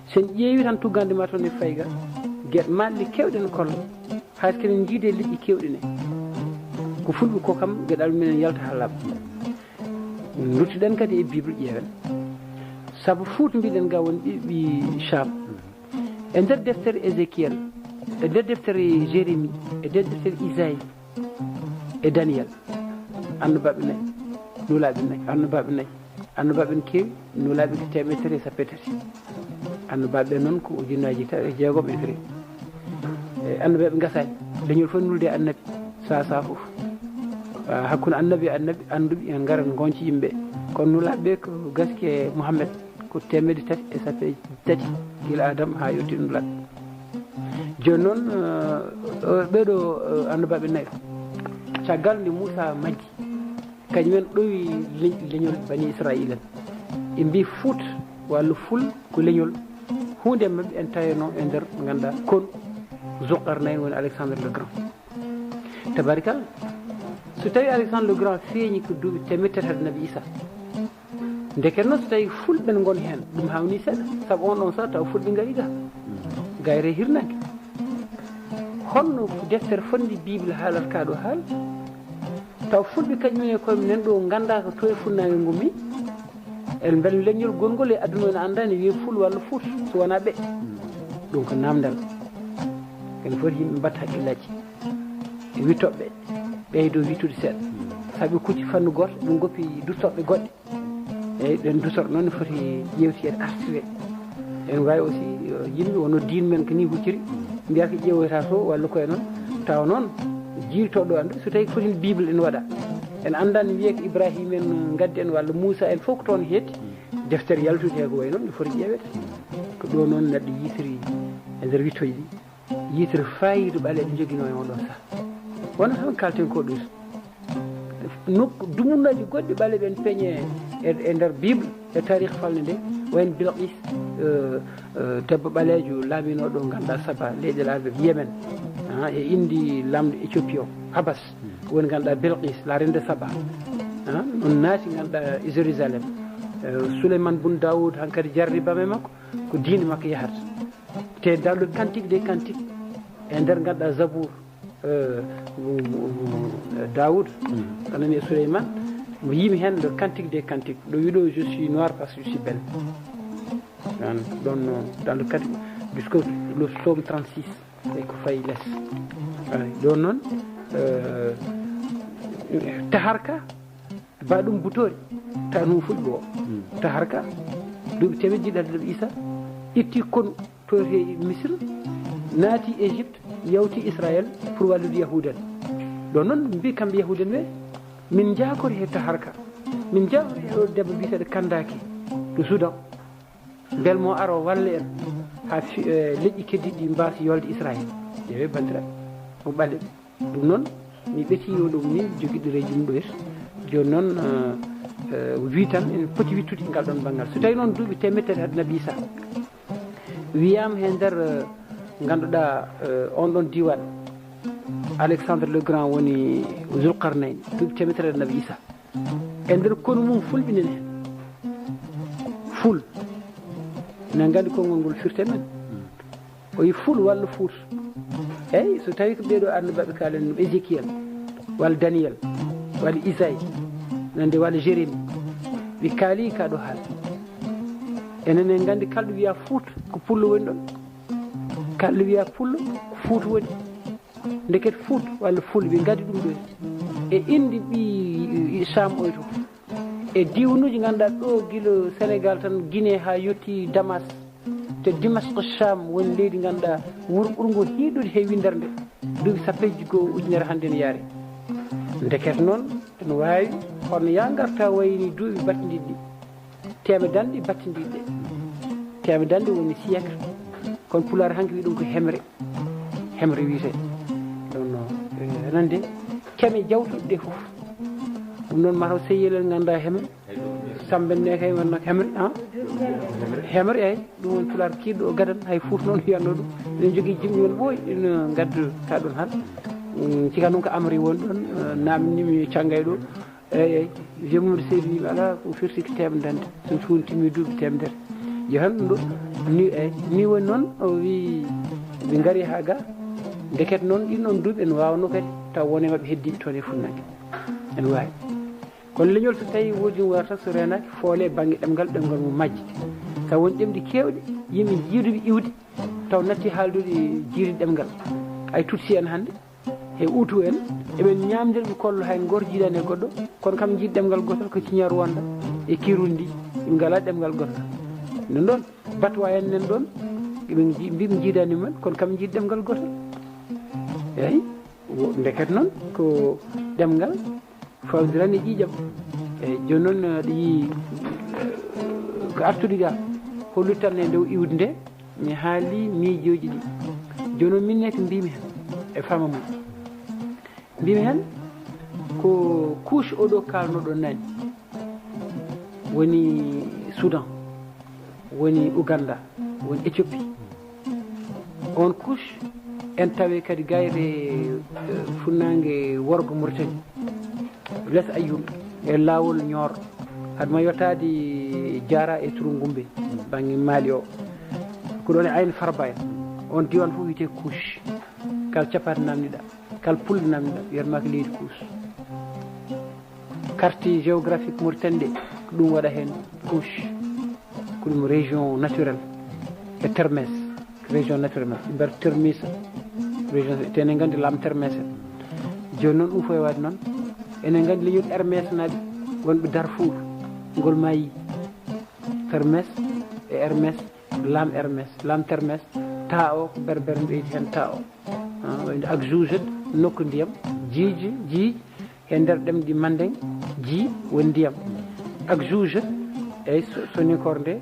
sen ƴeewi tan tuggande ma toon e fayga gueɗe malɗe kewɗe no kolla hayso kenen jiide liƴƴi kewɗene ko fulɓe ko kam gueɗal minen yalta ha laaɓa duttoɗen kadi e bible ƴeewen saabu Fuuta mbiɗen ga woni ɓiɓɓi Cham e nder deftere Ézéchiel e nder deftere Jérémie e nder deftere Isaïe e Daniel annabaɓe nayyi nulaɓe nayyi annabaɓe nayyi annabaɓe ne keewi nulaɓe ko 330 annabaɓe noon ko ujunnaji 6 e firi annabaɓe gasani leñol fof nulde annabi sa foof hakkude annabi e annabi anduɓe en garat gonci yimɓe kono nulaɓeɓe ko gaski Mouhammed ko 330 gila Adama ha yetti nulaɓe joni noon ɓeɗo annabaɓe nayyi caggal nde Moussa majji kañumen ɗowi leñol bani Israil en ɓe mbi Fuuta walla Ful ko leñol hunde mabɓe en taweno e nder ganduɗa kon Zulqarnayn woni Alexandre le Grand tabarikalla so tawi Alexandre le Grand feeñi ko duuɓi 300 nabi Issa ndeket noon so tawi fulɓe ne goni hen ɗum hawni seeɗa saabu on ɗon saaha taw fulɓe gaari ga gayre hirnaki holno deftere fonde bible haalata kaɗo haala taw fulɓe kañumen e koye minen ɗo ganda ko to e funnage gummi en bel leñol gongol e aduna ne anda ne wiye Ful walla Fuuta so wona ɓe ɗum ko namdal ene foti yimɓe mbatta haqqillaji e wittoɓe ɓeydo wittude seeɗa saabi kucci fannu goto ɓe goppi duttoɓe goɗɗe eyyi ɗen dutorɗe noon ne foti ƴewtiyede artire en wawi aussi yimɓe wono diin men ko ni hucciri mbiya ko ƴewoyta to walla koye noon taw noon jiirtoɗo andu so tawi fotini bible en waɗa en andani wiye ko Ibrahima en gaddi en walla Moussa en fof ko toon heetti deftere yaltude he ko way noon ne foti ƴeewede ko ɗo noon neɗɗo yitiri e nder wittoji ɗi yitiri fayida ɓaale ɗe joguino e oɗon saaha wona tan kalten ko ɗo nokku dumunaji goɗɗi ɓaale ɓen peeñe e nder bible e tarikh falde nde wayno Bilqis debbo ɓalejo laaminoɗo ganduɗa Saba leyɗel arde Yémen e indi lamɗo Éthiopie o Habas woni ganduɗa Bilqis la reine de Saba on naati ganduɗa Jérusalem Souleymane Boun Daoud hankkadi jarribam e makko ko diine makko yahata te dans le cantique des cantiques e nder ganduɗa Zabour Daoud anani e Souleymane mo yimi hen le cantique des cantiques ɗo wiɗo je suis noir parce que je suis belle ɗon dans le cantique jusqu'au le psaume 36 e ko fayi less ɗon noon taharka ba ɗum butori ta ɗum fulɓe o taharka duuɓi temedde ɗiɗi Issa itti konu tote Misr naati Égypte yawti Israël pour wallude yahudan ɗon noon mbi kamɓe yahuden ɓe min jakori he taharka min jakori he ɗo debbo biyeteɗo Kandaki to Soudan bel mo aro walla en ha leƴƴi keddiɗi ɗi mbasa yolde Israël ƴeewe bandiraɓe o ɓale ɗum noon mi ɓetiyo ɗum ni joguiɗireji mum ɗo et joni noon wi tan en poti wittude ngal ɗon banggal so tawi noon duuɓi 300 nabi Issa wiyama he nder ganduɗa on ɗon diwan Alexandre le Grand woni Zulqarnayn duuɓi 300 nabi Issa e nder kono mum fulɓinen hen ful enen gandi konngol ngol firte men o yi Ful walla Fuuta eyyi so tawi ko ɓeeɗo annabaɓe kalen Ézéchiel walla Daniel walla Isaïe nande walla Jérémie ɓe kaali kaɗo haala enen en gandi kalɗo wiya Fuuta ko pullo woni ɗon kalɗo wiya pullo ko Fuuta woni ndeket Fuuta walla Ful ɓe gadi ɗum ɗo e indi ɓi Cham oy to e diwanuji ganduɗa ɗo guila Sénégal tan Guinée ha yetti Damas te Dimasque Cham woni leydi ganduɗa wuuro ɓurgol hiiɗude he windere nde duuɓi 1 ujunere hannde ne yaari ndeket noon ene wawi hono ya garta wayni duuɓi battidiɗi ɗi temedande battidiɗe temedande woni siècle kono Pulaar hanki wi ɗum ko hemre wiyete ɗon nande keme jawtuɗe ɗe foof ɗum noon mataw seyiyel ganduɗa hemre samben ne kay wonno hemre eyyi ɗum woni Pulaar kiiɗo o gadan hay Fuuta noon wiyanno ɗum eɗen jogui jimɗi won ɓooyi ene gaddu ka ɗon han cika noon ko Amri woni ɗon namnimi canggay ɗo eyyi jomum seydi wi ala ko firti ko temdande so fuuni timmi duuɓi temedere yo han ɗum ɗo ni woni noon o wi ɓe gaari ha ga deket noon ɗin ɗon duuɓi en wawno kadi taw wone mabɓe heddiɓe toon e funnangue en wawi kono leñol so tawi woodi no warata so renaki foole banggue ɗemgal mum majji taw woni ɗemɗi kewɗe yimɓe jiiduɓe iwde taw natti haaldude jiiri ɗemgal ay tutsi en hannde e utu en eɓen ñamdirɓe kollo hay goto jiiɗani e goɗɗo kono kam jiiɗi ɗemgal gotal ko ciñar wonda e kirundi ɓe ngala ɗemgal gotal non ɗon batwa en nen ɗon mbiɓe jiiɗani mumen kono kam jiiɗi ɗemgal gotal eyyi ndeket noon ko ɗemgal fawdirani e ƴiƴam eyyi joni noon aɗa yii ko artude ga hollude tan e dow iwde nde mi haali miijoji ɗi joni noon minne ko mbimi hen e fama mum mbimi hen ko couche oɗo kalnoɗo nani woni Soudan woni Ouganda woni Éthiopie on couche en tawi kadi gayre funnague worgo Mauritanie less Ayoub e lawol Nior hadma yettade Diara e Tourou-Goumbé banggue Mali o ko ɗon e Ayn Farba en on diwan fof wiyete couche kala capate namdiɗa kala pulɗe namdiɗa wiyatma ko leydi couche carte géographique Mauritanie ɗe ko ɗum waɗa hen couche ko ɗum région naturelle e Termès région naturelle ɓe mbiyata Termissa région tenen gandi lam Termès joni noon ɗum fof e wade noon enen gandi leñol Hermès naɓe wonɓe Darfour ngol maayi Termès e Hermès lam Termès ta o ko berbere ɓeydi hen ta o ak joujet nokku ndiyam jiiji e nder ɗemɗi Mandeng ji woni ndiyam ak joujet eyyi sonikor nde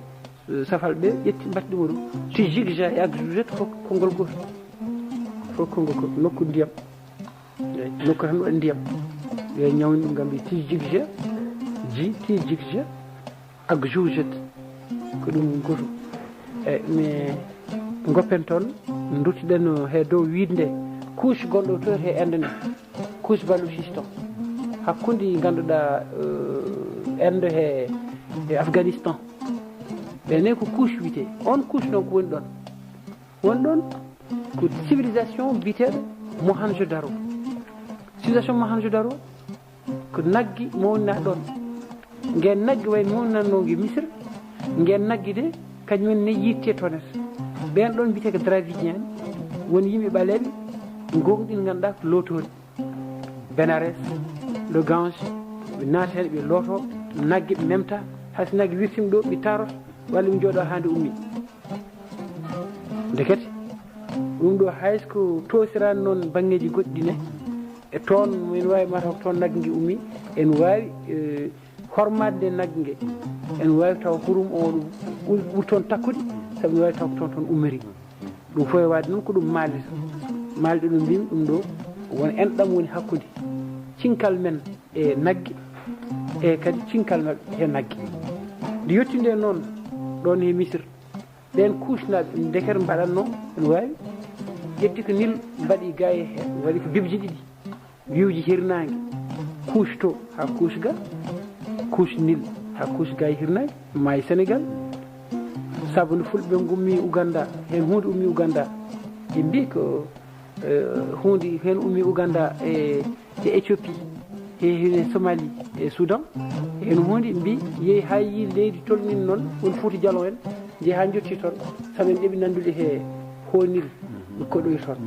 safalɓe ƴetti mbatti ɗum ɗum tijigja e ak joujet fof konngol goto fof konngol goto nokku ndiyam eyyi nokku tan waɗi ndiyam yo ñawni ɗum gam mbi tijigja tijigja ak joujet ko ɗum goto eyyi mais goppen toon duttiɗen he dow wiide nde couche gonɗo to he ende nde couche Baluchistan hakkude ganduɗa ende e Afghanistan ɓene ko couche wiyete on couche noon ko woni ɗon ko civilisation mbiteɗo Mohenjo-Daro civilisation Mohenjo-Daro ko naggi mawna ɗon nguen naggi wayno mawnannogue Misra nguen naggi de kañumen ne yitte tonete ɓen ɗon mbiyete ko Dravidien woni yimɓe ɓaleɓe gonɗin ganduɗa ko lotori Benares le Gange ɓe naata hen ɓe looto naggue ɓe memta hayso naggue wirtima ɗo ɓe taroto walla ɓe jooɗo hande ummi dekete ɗum ɗo haysko tosirani noon banggueji goɗɗi ne e toon min wawi mataw ko toon naggue gue ummi en wawi hormade nde naggue gue en wawi taw hurum o ɓuuri toon takkude saabu wawi taw ko toon ummiri ɗum fof e wade noon ko ɗum maalita maalde ɗum mbimi ɗum ɗo won enɗam woni hakkude cinkal men e naggue e kadi cinkal mabɓe e naggue nde yettinde noon ɗon e Misir ɓen couche naɓe ndekere mbaɗatno ene wawi ƴetti ko nil mbaɗi ga e waɗi ko bibji ɗiɗi wiwji hirnague couche to ha couche ga couche nil ha couche ga e hirnague maayi Sénégal saabu nde fulɓe gummi Ouganda hen hunde ummi Ouganda ɓe mbi ko hunde hen ummi Ouganda e Éthiopie e Somalie e Soudan hen hunde mbi yeehi ha yi leydi tolnini noon won Fouta Dialon en jeeyi ha jotti toon saabu en ɗeɓi nandude he honil ɓe koɗoyi toon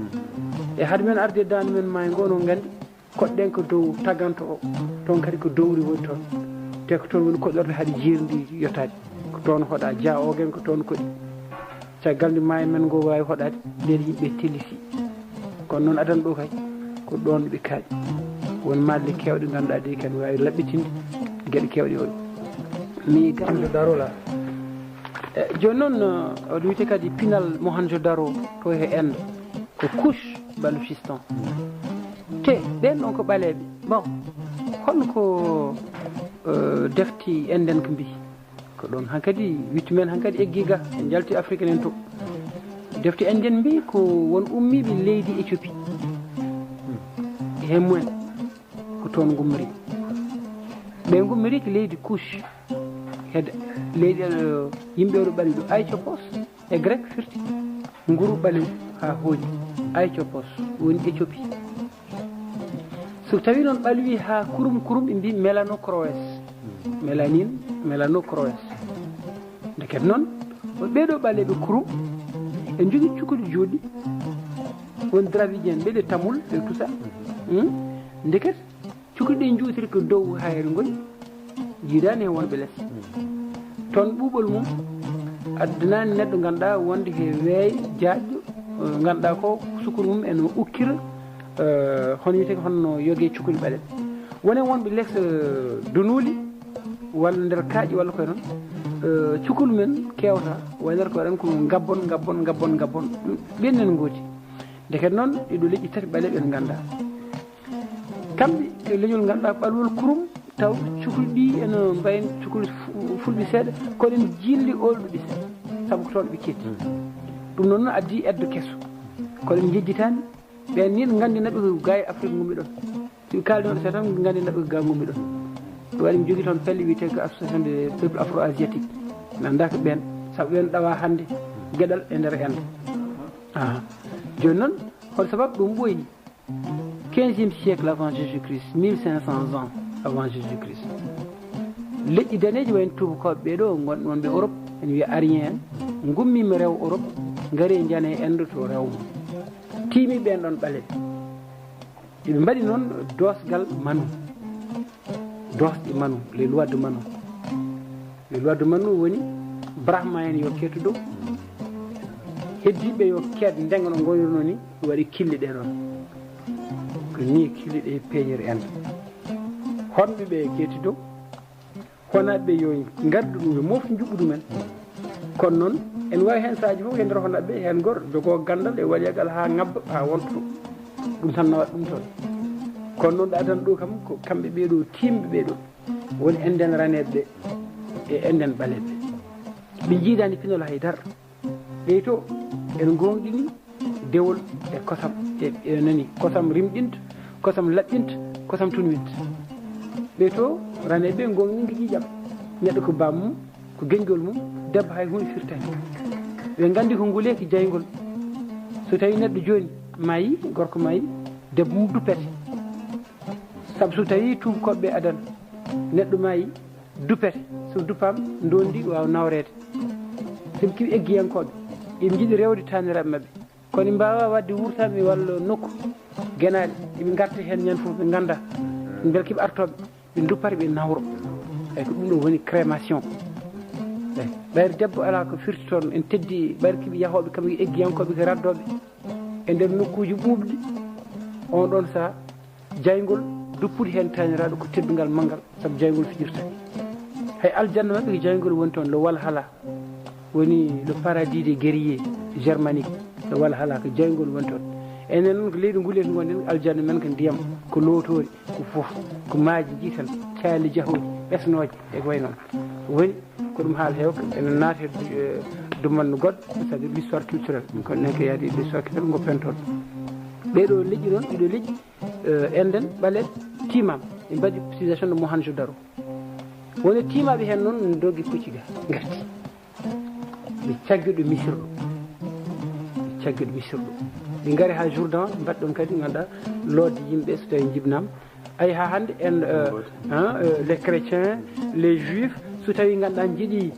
e haade men arde dande men maayo ngo onon gandi koɗɗen ko dow taganto o toon kadi ko dowri woni toon te ko toon woni koɗɗorde haade jirndi yottade ko toon hoɗa Dia ogen ko toon koɗi caggal nde maayo men ngo wawi hoɗade nden yimɓe tellisi kono noon adana ɗo kay ko ɗon ɓe kaaɗi won malle kewɗe ganduɗa de kadi wawi laɓɓitinde gueɗe kewɗe oɗe mi Mohenjo-Daro joni noon oɗo wiyete kadi pinal Mohenjo-Daro to he Inde ko couche Baluchistan te ɓen ɗon ko ɓaleɓe bon holno ko defti enden ko mbi ko ɗon hankkadi wittu men hankkadi eggi ga en jalti Afrique nen to defti enden mbi ko won ummiɓe leydi Éthiopie hen mumen ko toon gummori ɓe gummiri ko leydi couche hedde leydi yimɓe ɗo ɓali ɗo Aïtopos e grec firti nguru ɓali ha hooƴi Aïtopos woni Éthiopie so tawi noon ɓalwi ha kurum ɓe mbi mélanocroès mélanocroès ndeket noon ɓeɗo ɓaleɓe kurum e jogui cukalel joɗɗi won dravidien ɓeɗe tamul e tout ça ndeket cukalel ɗe juutiri ko dow hayre ngol jiidani hen wonɓe less toon ɓuuɓol mum addanani neɗɗo ganduɗa wonde he weey jaajɗo ganduɗa ko sukuru mum ene ukkira hono wiyete honno yogue cukalel ɓaleɓe wonen wonɓe less donuuli walla nder kaaƴi walla koye noon cukalu men kewta waynata ko waɗan ko gabbon ɓennen gooti ndeket noon ɗiɗo leƴƴi tati ɓaleɓe en ganda kamɓe e leñol ganduɗa ɓalwol kurum taw cukul ɗi ene mbayen cukul fulɓe seeɗa koɗen jilli olɗuɓe seeɗa saabu ko toon ɓe ketti ɗum noon addi eddo kesso koɗen jejjitani ɓen ni ɗo gandi naɓe ko ga e Afrique gummi ɗon soɓe kaldi oɗo se tan gandi naɓe ko ga gummi ɗon ɗum waɗi mi jogui toon pelle wiyete ko association des peuples afro asiatique mi anda ko ɓen saabu ɓen ɗawa hande gueɗal e nder ende joni noon hol sababu ɗum ɓooyi 15e siècle avant Jésus Christ 1500 ans avant Jésus Christ leƴƴi daneji wayno tubakoɓe ɓeɗo wonɓe Europe ene wiya arien en gummima rew Europe gaari jane ende to rewmo tiimi ɓen ɗon ɓaleɓe eɓe mbaɗi noon dosgal manu dosɗe manu les lois de manu woni brahma en yo kettu dow heddiɓe yo keed ndenga no gonirno ni waɗi kille ɗe ɗon ko ni kille ɗe peeñiri ende honɓe ɓe keeti dow honaɓeɓe yo gaddu ɗum yo mofti juɓɓu ɗumen kono noon en wawi hen sahaji fof e nder honaɓeɓe hen goto jogo gandal e waɗiyagal ha ngabba ha wonta ɗo ɗum tan nawat ɗum toon kono noon ɗadan ɗo kam ko kamɓe ɓeeɗo timɓe ɓeeɗo woni enden raneɓe ɓe e enden ɓaleɓe ɓe jiidani pinol haydara ɓey to en gonɗini dewol e kosam e nani kosam rimɗinta kosam laɓɓinta kosam tunwinta ɓey to raneɓe gonɗini ko ƴiƴam neɗɗo ko bammum ko gueñgol mum debbo hay hunde firtani ɓe gandi ko ngule ko jaygol so tawi neɗɗo joni mayi gorko mayi debbo mum duppete saabu so tawi tubakoɓeɓe adana neɗɗo mayi duppete so duppama dondi wawa nawrede soɓe kiɓi eggiyankoɓe eɓe jiiɗi rewde taniraɓe mabɓe kono mbawa wadde wurtaɓe walla nokku guenaɗe eɓe garta hen ñande foof ɓe ganda beele kiɓe artoɓe ɓe duppata ɓe nawro eyyi ko ɗum ɗo woni crémation eyyi ɓayde debbo ala ko firti toon en teddi ɓayde kiɓe yahoɓe kamɓe eggiyankoɓe ko raddoɓe e nder nokkuji ɓuuɓɗi on ɗon saaha jaygol duppude hen taniraɗo ko teddugal manggal saabu jaygol fijirta hay aljanna mabɓe ko jaygol woni toon le walhala woni le paradis des guerriers germanique le walhala ko jaygol woni toon enen noon ko leydi nguleti gonɗen aljanna men ko ndiyam ko lotori ko foof ko maaji jiitan caali jahoji ɓesnoje e ko way noon woni ko ɗum haala hewka enen naate dumanno goɗɗo c'est à dire l'histoire culturelle kono nen ko yaadi l'histoire culturelle goppen toon ɓeɗo leƴƴi noon ɗiɗo leƴƴi enden ɓaleɗe timama ɓe mbaɗi civilisation de Mohenjo-Daro woni timaɓe hen noon ne dogui Kocciga garti ɓe cagguiɗo misirɗo ɓe gaari ha Jourdain ɓe mbaɗi ɗon kadi ganduɗa lodde yimɓe so tawi jibinama ayi ha hande en les chrétiens les juifs so tawi ganduɗa jiiɗi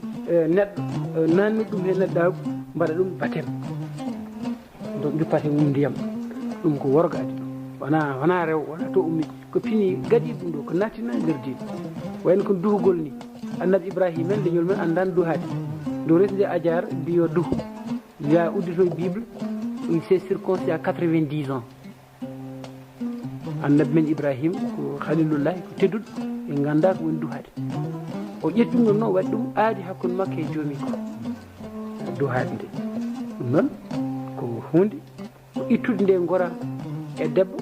neɗɗo nanni ɗum he neɗɗagu mbaɗa ɗum baptême donc juppate mum ndiyam ɗum ko worgo adi ɗum wona rew wona to ummi ko pini gaɗi ɗum ɗo ko nattina e nder diine wayno ko duhugol ni annabi Ibrahima en leñol men andani duhade dow resde Adiar mbiyo duhu ya uddito e bible il s'est circoncis à 90 ans annabi men Ibrahima ko khalilullahi ko tedduɗo e ganda ko woni duhade o ƴetti ɗum ɗon noon waɗi ɗum aadi hakkude makko e joomi ko duhade nde ɗum noon ko hunde ko ittude nde gora e debbo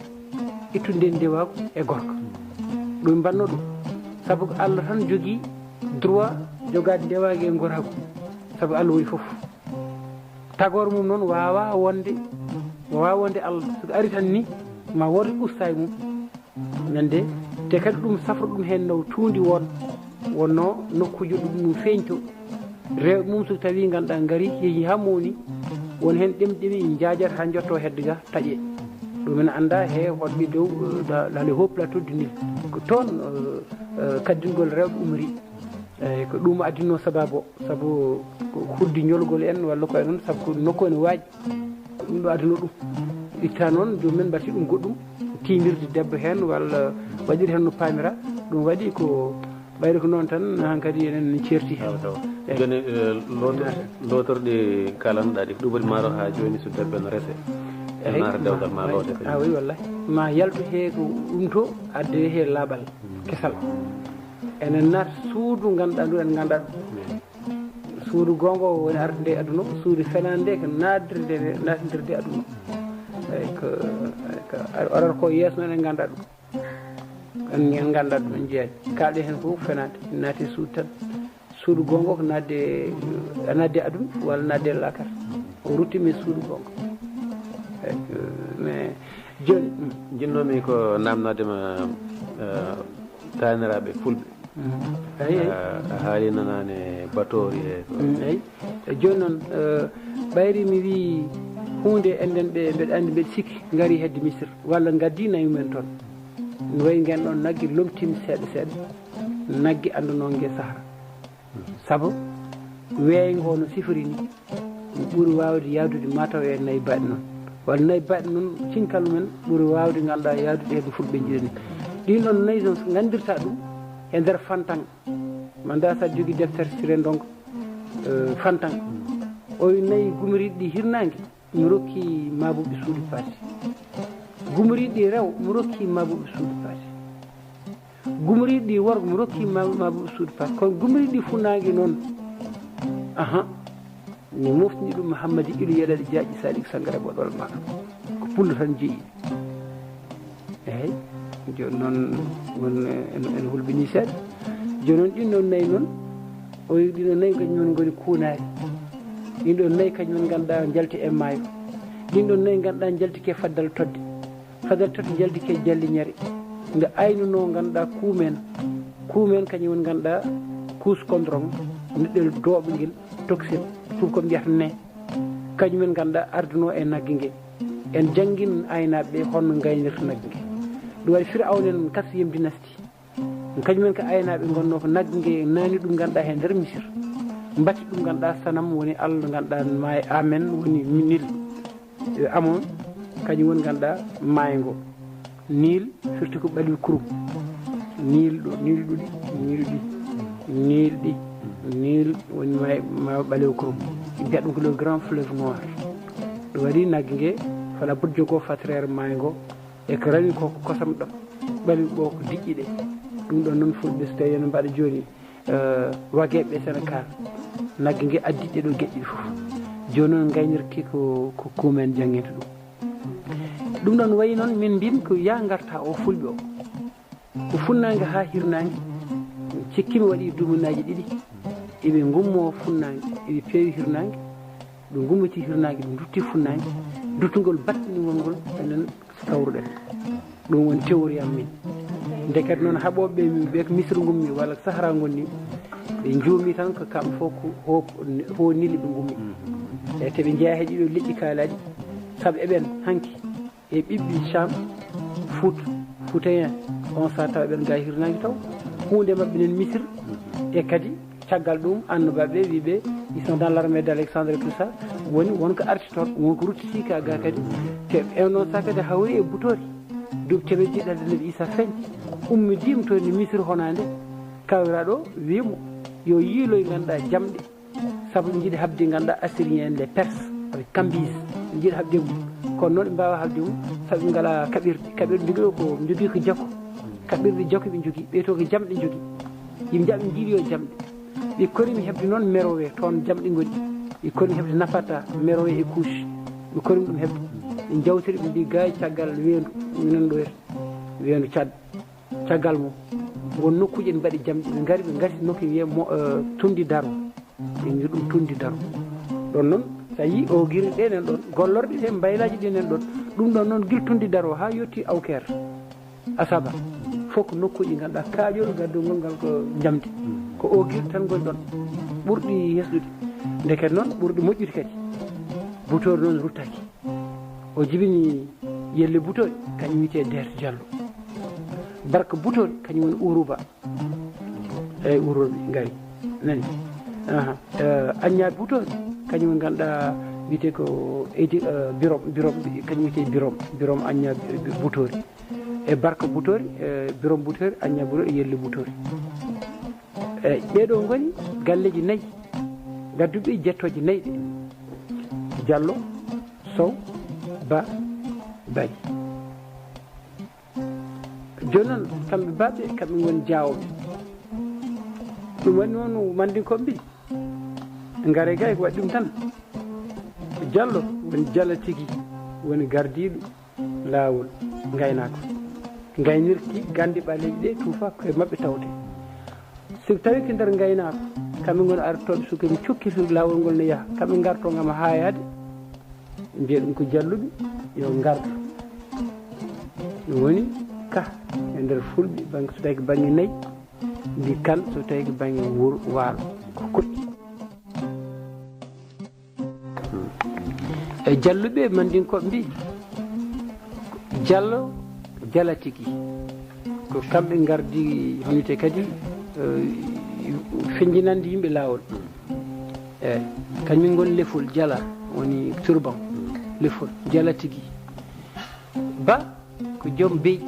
ittude nde ndewako e gorko ɗum mbanno ɗum saabu ko Allah tan jogui droit jogade ndewaki e gorako saabu Allah woni foof tagore mum noon wawa wonde Allah soko ari tan ni ma wood usta e mum ñande te kadi ɗum safra ɗum hen no tuundi wonno nokkuji ɗum feeñto rew mum so tawi ganduɗa gaari yeehi ha mawni won hen ɗemɗemi jaajat ha jotto hedde ga taaƴe ɗumen anda he hoɗɓe dow dans les hauts plateaux du Nil ko toon kaddingol rewɓe umri eyyi ko ɗum addino sababu saabu ko huddi ñolgol en walla koye noon saabu ko nokku ene waaji ɗum ɗo addino ɗum itta noon jomumen mbatti ɗum goɗɗum timirde debbo hen walla waɗir hen no pamira ɗum waɗi ko ɓayde ko noon tan hankkadi enen certi joni lotorɗi kalanɗa ɗi ɗuɓari maaro ha joni so debbo no rese nata dewgal ma loode oui wallahi ma yaltu he ko ɗum to adde he laaɓal kesal enen naata suudu ganduɗa ndu en ganda ɗum suudu gongo woni arde nde aduna suudu fenande nde ko naddirde aduna eyyi ko arata ko yeeso noon en ganda ɗum en ganda ɗum en jeeyani kalɗe hen fof fenade naati suudu tan suudu gongo ko nadde aduna walla nadde lakar o ruttimi suudu gongo mais joni jinnomi ko namnadema taniraɓe fulɓe a haali nanane batori eyyi joni noon ɓayri mi wi hunde enden ɓe mbeɗa andi mbeɗa sikki gaari hedde misir walla gaddi nayi mumen toon no wayi ngen ɗon naggue lomtimi seeɗa seeɗa naggue anduno gue sahara saabu weeygo no sifori ni ɓuuri wawde yaadude mataw e nayyi baɗi noon walla nayyi baɗi noon cinkallu men ɓuuri wawde ganduɗa yaadude hen fulɓe jiɗani ɗin ɗon nayyi noon so gandirta ɗum e nder fantan manda sa jogui deftere siré donc fantan o nayyi gumoriɗi ɗi hirnangue mi rokki mabuɓe suudu paati gumoriɗi ɗi rew mi rokki mabuɓe suudu paati gumoriɗi ɗi worgo mi rokki mabuɓe suudu paati kono gumoriɗi ɗi funnague noon mi moftini ɗum Mouhammadi ilu yeɗaɗe jaaƴi saɗi sangara ɓoɗol maɗa ko pullo tan jeeyi eyyi joni noon won en hulɓini seeɗa joni noon ɗin ɗon nayyi noon o wi ɗiɗo nayyi kañumen goni kuunari ɗin ɗon nayyi kañumen ganduɗa jalti e maayo ɗin ɗon nayyi ganduɗa jaltike faddal todde jaltike jalliñere nde aynuno ganduɗa kuumen kañumen ganduɗa kuus condrom neɗɗel dooɓo toxine tubakoɓe mbiyata ne kañumen ganduɗa arduno e naggue gue en jangguin aynaɓeɓe honno gaynirta naggue gue ɗum waɗi Firawna en 4e dynastie kañumen ko aynaɓe gonno ko naggue gue nani ɗum ganduɗa he nder Misir mbatti ɗum ganduɗa sanam woni Allah ganduɗa maayo amen woni Nil amon kañum woni ganduɗa maayo ngo Nil firti ko ɓalwi kurum Nil woni maayo ɓalewo kurum mbiyat ɗum ko le grand fleuve noir ɗum waɗi naggue gue fala ɓuuri jogo fatrere maayo ngo e ko rawi koko kosam ɗam ɓalwi ɓo ko diƴƴi ɗe ɗum ɗon noon fulɓe so tawi ene mbaɗa joni wagueɓe Sénégal naggue gue addiɗe ɗo gueƴƴi foof joni noon gaynirki ko kuumen jangguinta ɗum ɗon wayi noon min mbimi ko ya garta o fulɓe o ko funnague ha hirnague cikkimi waɗi dumunaji ɗiɗi eɓe gummo funnague eɓe peewi hirnague ɓe gummiti hirnague ɓe dutti funnague duttugol battinigol ngol enen kawruɗen ɗum woni théorie am min ndeket noon haɓoɓe ɓe ko Misra gummi walla Sahara gonni ɓe juumi tan ko kamɓe fof ho Nil ɓe gummi e teɓe jeeya he ɗiɗo leƴƴi kaalaɗi saabu eɓen hanki e ɓiɓɓi Cham Fouta on sa taw eɓen ga hirnague taw hunde mabɓe nen Misir e kadi caggal ɗum annobaɓe wiɓe ils sont dans l'armée d'Alexandre et tout ça wonko arti toon wonko ruttiti ka ga kadi te en noon sa kadi hawri e butori duuɓi temeɗɗi ɗiɗi Nabi Issa feñƴi ummidima to ni Misir honande kawiraɗo wimo yo yiiloye ganduɗa jamɗe saabu ɓe jiiɗi habde ganduɗa assyrien en les Perses avec Cambyse ɓe jiiɗi habde mum kono noon ɓe mbawa habde mum saabu ɓe ngala kaɓirɗe joguiɗo ko jogui ko jakko kaɓirɗe jakko ɓe jogui ɓeyto ko jamɗe jogui yimɓe jaɓe jiiɗi yo jamɗe ɓe korimi hebde noon merowe toon jamɗe goni ɓe korimi hebde nafata merowe e couche ɓe korimi ɗum hebde ɓe jawtiri ɓe mbi gayi caggal weedu minen ɗo weedu Tchad caggal mum won nokkuji en mbaɗi jamɗe ɓe gari ɓe gati nokku wiye tundi daro ɓe mbi ɗum tundi daro ɗon noon sa yi o guiri ɗenen ɗon gollorɗe ɗe mbaylaji ɗenen ɗon ɗum ɗon noon guil tundi daro ha yetti Awker Asaba fof ko nokkuji ganduɗa kaaƴol gaddugol ngal ko jamdi ko ogirɗe tan goni ɗon ɓurɗi hesɗude ndeket noon ɓurɗi moƴƴude kadi butori noon ruttaki o jibini yelle butori kañum wiyete Derte Diallo barka butori kañum woni Uruba eyyi uroɓe gari nani Agna butori kañum woni ganduɗa wiyete ko birom kañum wiyete birom Agna butori e barka butori birom butori Agna butori yelle butori eyyi ɓeɗo goni galleji nayyi gadduɓe jettoje nayyi ɗe Diallo Sow Ba Bari joni noon kamɓe baɓe kamɓe goni jawoɓe ɗum woni noon mandinkoɓe mbi gaare gay ko waɗi ɗum tan Diallo woni Diallo tigui woni gardiɗo lawol gaynako gaynirti gande ɓaleji ɗe tuufa koye mabɓe tawte so tawi ko nder gaynako kamɓe goni artoɓe sukaɓe cokkiti lawol ngol ne yaaha kamɓe garto gam hayade mbiya ɗum ko jalluɓe yo gardo ɗum woni ka e nder fulɓe banggue so tawi ko banggue nayyi mbi kan so tawi ko banggue waalo ko koɗɗi e jalluɓe mandinkoɓe mbi Diallo Diallo tigui ko kamɓe gardi honite kadi feñjinande yimɓe lawol eyyi kañumen goni lefol Diala woni turban lefol Diala tigui Ba ko joom beyi